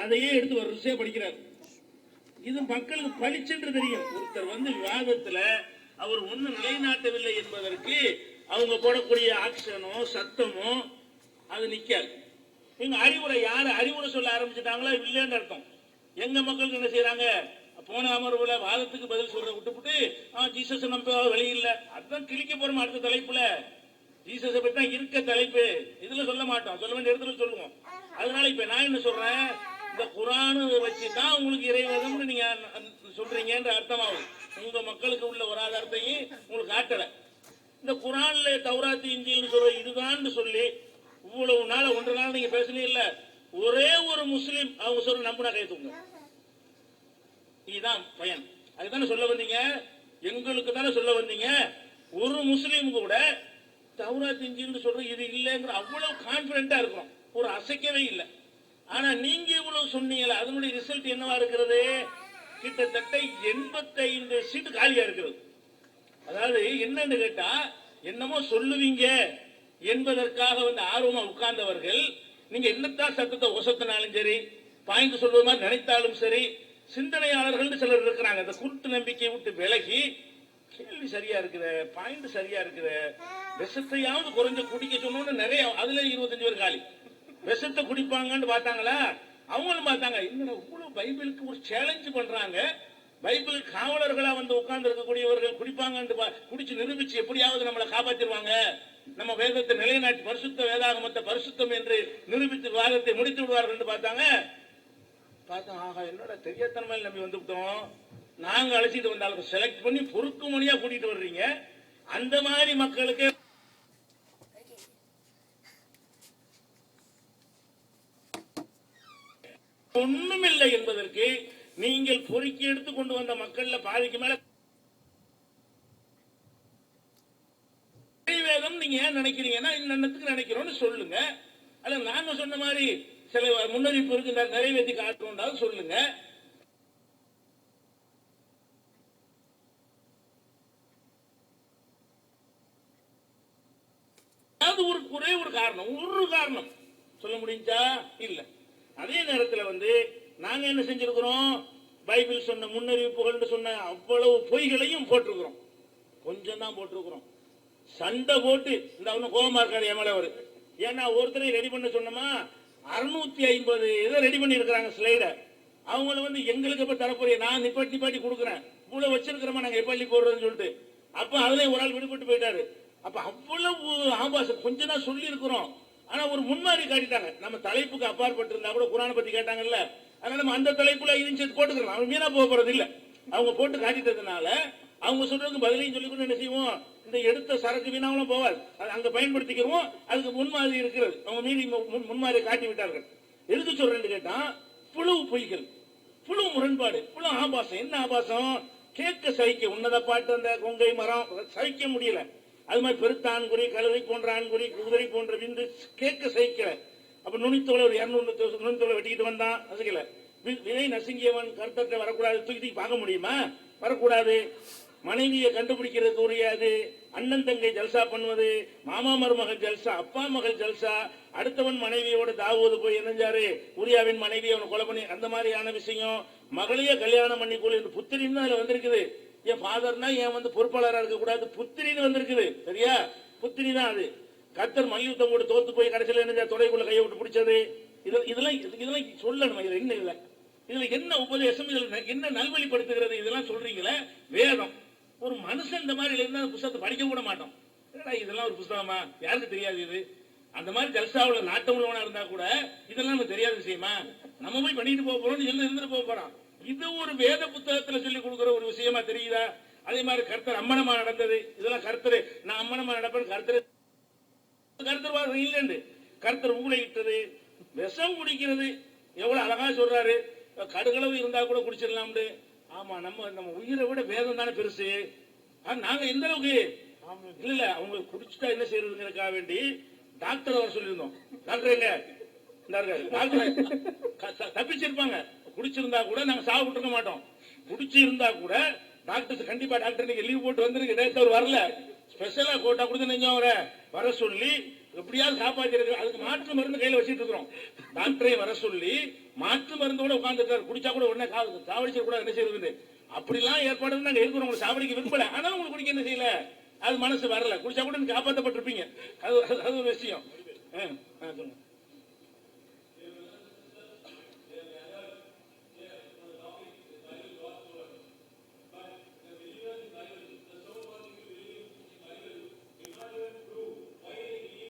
அதையே எடுத்து வரிசையா படிக்கிறார். இது மக்களுக்கு பளிச்சென்று தெரியும். ஒருத்தர் விவாதத்துல அவர் ஒண்ணு நிலைநாட்டவில்லை என்பதற்கு அவங்க போடக்கூடிய ஆக்ஷனோ சத்தமோ அது நிக்காது. இவங்க அறிவுரை யாரு அறிவுரை சொல்ல ஆரம்பிச்சுட்டாங்களா இல்லைன்னு அர்த்தம். எங்க மக்களுக்கு என்ன செய்யறாங்க, போன அமர்வுல வாதத்துக்கு பதில் சொல்ற விட்டுப்புட்டு ஜீசஸ் நம்ப வழி இல்ல, அதுதான் கிழிக்க போறோம் அடுத்த தலைப்புல. ஜீசஸை பத்தி தான் இருக்க தலைப்பு, இதுல சொல்ல மாட்டோம், சொல்ல வேண்டிய இடத்துல சொல்லுவோம். அதனால இப்ப நான் என்ன சொல்றேன், இந்த குரானு வச்சுதான் உங்களுக்கு இறைவேதம்னு நீங்க சொல்றீங்கன்ற அர்த்தமாகும். உங்க மக்களுக்கு உள்ள ஒரு ஆதாரத்தையும் உங்களுக்கு காட்டல. இந்த குரான்ல தௌராத் இன்ஜீல்னு சொல்ற இதுதான் சொல்லி இவ்வளவு நாள் ஒன்றரை நாள் நீங்க பேசுனீங்க இல்ல, ஒரே ஒரு முஸ்லீம் அவங்க சொல்ற நம்புனா கை தூங்க. இதுதான் பயன். அதுதானே சொல்ல வந்தீங்க, எங்களுக்கு தானே சொல்ல வந்தீங்க. ஒரு முஸ்லீம் கூட தௌராத் இன்ஜீல்னு சொல்ற இது இல்லைங்கிற அவ்வளவு கான்பிடண்டா இருக்கிறோம், ஒரு அசைக்கவே இல்லை. ஆனா நீங்க இவ்வளவு சொன்னீங்களா, அதனுடைய ரிசல்ட் என்னவா இருக்கிறது, கிட்டத்தட்ட 85 சீட்டு காலியா இருக்கிறது. அதாவது என்னன்னு கேட்டா, என்னமோ சொல்லுவீங்க என்பதற்காக ஆர்வமா உட்கார்ந்தவர்கள், நீங்க என்னத்தான் சத்தத்தை ஒசத்தினாலும் சரி, பாய்ந்து சொல்வது மாதிரி நினைத்தாலும் சரி, சிந்தனையாளர்கள் சிலர் இருக்கிறாங்க. அந்த குருட்டு நம்பிக்கையை விட்டு விலகி, கேள்வி சரியா இருக்குது, பாயிண்ட் சரியா இருக்குது, விஷத்தையாவது குறைஞ்ச குடிக்க சொன்னோன்னு நிறைய, அதுல 25 பேர் காலி. விஷத்தை குடிப்பாங்கன்னு பார்த்தாங்களா, அவங்களும் பார்த்தாங்க, இன்னும் இவ்வளவு பைபிளுக்கு ஒரு சேலஞ்ச் பண்றாங்க, பைபிள் காவலர்களா உட்கார்ந்து இருக்கக்கூடியவர்கள் குடிப்பாங்க, குடிச்சு நிரூபிச்சு எப்படியாவது நம்மளை காப்பாற்றிடுவாங்க, நம்ம வேதத்தை நிலைநாட்டி பரிசுத்த வேதாகமத்தை பரிசுத்தம் என்று நிரூபித்து வாதத்தை முடித்து விடுவார்கள் என்று பார்த்தாங்க. ஆகா என்னோட தெரியாதனமா நம்பி வந்துவிட்டோம், நாங்க அழைச்சிட்டு வந்தாலும் செலக்ட் பண்ணி பொறுக்கு மணியா கூட்டிட்டு வர்றீங்க. அந்த மாதிரி மக்களுக்கு ஒண்ணுமில்லை என்பதற்கு நீங்கள் பொறுக்கி எடுத்து கொண்டு வந்த மக்கள்ல பாதிக்கு மேல வேதம் நீங்க ஏன் நினைக்கிறீங்கன்னா இன்னத்துக்கு நினைக்கிறோம்னு சொல்லுங்க. அல்ல நாங்க சொன்ன மாதிரி சில முன்னறிவிப்பு இருக்கு, நிறைவேற்றி காட்டுறோம் சொல்லுங்க. அது ஒரே ஒரு காரணம் சொல்ல முடிஞ்சா இல்ல. அதே நேரத்தில் நாங்க என்ன செஞ்சிருக்கிறோம், பைபிள் சொன்ன முன்னறிவிப்புகள் சொன்ன அவ்வளவு பொய்களையும் போட்டிருக்கிறோம். கொஞ்சம் தான் போட்டிருக்கிறோம். சண்டை போட்டு இந்த கோபமா இருக்காரு எம்எல்ஏ அவரு, ஏன்னா ஒருத்தரை ரெடி பண்ண சொன்னோமா 650 இதை ரெடி பண்ணி இருக்கிறாங்க ஸ்லைட. அவங்கள எங்களுக்கு எப்ப தரப்போறிய, நான் நிப்பாட்டி கொடுக்குறேன், இவ்வளவு வச்சிருக்கிறோமா நாங்க எப்பள்ளி போடுறோம்னு சொல்லிட்டு, அப்ப அதுல ஒரு ஆள் விடுபட்டு போயிட்டாரு. அப்ப அவ்வளவு ஆபாசம் கொஞ்சம் தான் சொல்லி இருக்கிறோம். ஆனா ஒரு முன்மாதிரி காட்டிட்டாங்க. நம்ம தலைப்புக்கு அப்பாற்பட்டு இருந்தா கூட குரானை பத்தி கேட்டாங்கல்ல, அதனால நம்ம அந்த தலைப்புல இதையும் சேர்த்து போட்டுக்கலாம். அவங்க மீனா போக போறது இல்ல, அவங்க போட்டு காட்டிட்டதுனால அவங்க சொல்றதுக்கு பதிலையும் சொல்லி கூட என்ன செய்வோம், இந்த எடுத்த சரக்கு வீணாவும் போவாது, அங்க பயன்படுத்திக்கிறோம். அதுக்கு முன்மாதிரி இருக்கிறது, அவங்க மீறி முன்மாதிரி காட்டி விட்டார்கள். எதுக்கு சொல்றேன்னு கேட்டா, புழு பொய்கள், புழு முரண்பாடு, புழு ஆபாசம். என்ன ஆபாசம், கேட்க சகிக்க உன்னத பாட்டு அந்த கொங்கை மரம் சகிக்க முடியல, அது மாதிரி பெருத்த ஆண்குறி, கழுதை போன்ற ஆண்குறி, குதிரை போன்ற விந்து கேட்க சகிக்கல. அப்ப நுனித்தோலை ஒரு 200 நுனித்தோலை வெட்டிக்கிட்டு வந்தான், நசுக்கல. விதை நசுங்கியவன் கருத்தத்தை வரக்கூடாது, தூக்கி பார்க்க முடியுமா, வரக்கூடாது. மனைவியை கண்டுபிடிக்கிறதுக்கு உரியாது, அண்ணன் தங்கை ஜல்சா பண்ணுவது, மாமா மருமகள் ஜல்சா, அப்பா மகள் ஜல்சா, அடுத்தவன் மனைவியோட தாவுவது போய் என்னஞ்சாரு உரியாவின் மனைவி அவனை கொலை பண்ணி, அந்த மாதிரியான விஷயம். மகளையே கல்யாணம் பண்ணிக்கொள்ள புத்திரின்னு அதுல வந்திருக்குது. என் ஃபாதர்னா ஏன் பொறுப்பாளராக இருக்க கூடாது, புத்திரின்னு வந்திருக்குது. சரியா, புத்திரி தான் அது. கர்த்தர் மல்யுத்தம் கூட தோத்து போய் கடைசியில் என்ன தொடைக்குள்ள கையை விட்டு பிடிச்சது, இதெல்லாம் சொல்லணும். இதுல என்ன இல்லை, இதுல என்ன உபதேசம், இதுல என்ன நல்வழிப்படுத்துகிறது, இதெல்லாம் சொல்றீங்களே. வேதம் ஒரு மனுஷன் இந்த மாதிரி இருந்தா புத்தகத்தை படிக்க கூட மாட்டோம். இதெல்லாம் ஒரு புத்தகமா, யாருக்கு தெரியாது இது. அந்த மாதிரி ஜல்சாவுல நாட்டம் உள்ளவனா இருந்தா கூட இதெல்லாம் நமக்கு தெரியாத விஷயமா, நம்ம போய் பண்ணிட்டு போக போறோம், இருந்துட்டு போக போறோம். இது ஒரு வேத புத்தகத்துல சொல்லி கொடுக்கிற ஒரு விஷயமா தெரியுதா? அதே மாதிரி கர்த்தர் அம்மனமா நடந்தது, இதெல்லாம் கர்த்தர் நான் அம்மனமா நடப்பேன், கர்த்தர் இல்லைன்னு கர்த்தர் ஊழையிட்டது, விஷம் குடிக்கிறது எவ்வளவு அழகா சொல்றாரு. கடுகளவு இருந்தா கூட குடிச்சிடலாம்னு. ஆமா, நம்ம உயிரை விட வேதம் தானே பெருசு. நாங்க எந்த அளவுக்கு இல்ல, அவங்க குடிச்சுட்டா என்ன செய்யறதுங்கிறதுக்காக வேண்டி டாக்டர் அவர் சொல்லியிருந்தோம். டாக்டர் எங்க டாக்டர் தப்பிச்சிருப்பாங்க, குடிச்சிருந்தா கூட நாங்க சாவு விட்டுருக்க மாட்டோம். குடிச்சு இருந்தா கூட டாக்டர் கண்டிப்பா டாக்டர் நீங்க லீவ் போட்டு வந்துருங்க, நேற்று அவர் வரல, ஸ்பெஷலா கோட்டா கொடுத்து நெஞ்சம் அவரை வர சொல்லி எப்படியாவது காப்பாற்றிருக்கு. அதுக்கு மாற்று மருந்து கையில வச்சிட்டு இருக்கிறோம். டாக்டரை வர சொல்லி மாற்று மருந்தோட உட்கார்ந்துருக்காரு, குடிச்சா கூட உடனே சாவடிச்சு கூட என்ன செய்யறது, அப்படிலாம் ஏற்பாடு நாங்க இருக்கிறோம். உங்களுக்கு சாவடிக்க விரும்பல, ஆனா உங்களுக்கு குடிக்க என்ன செய்யல, அது மனசு வரல, குடிச்சா கூட காப்பாற்றப்பட்டிருப்பீங்க. அது ஒரு விஷயம். சொல்லுங்க.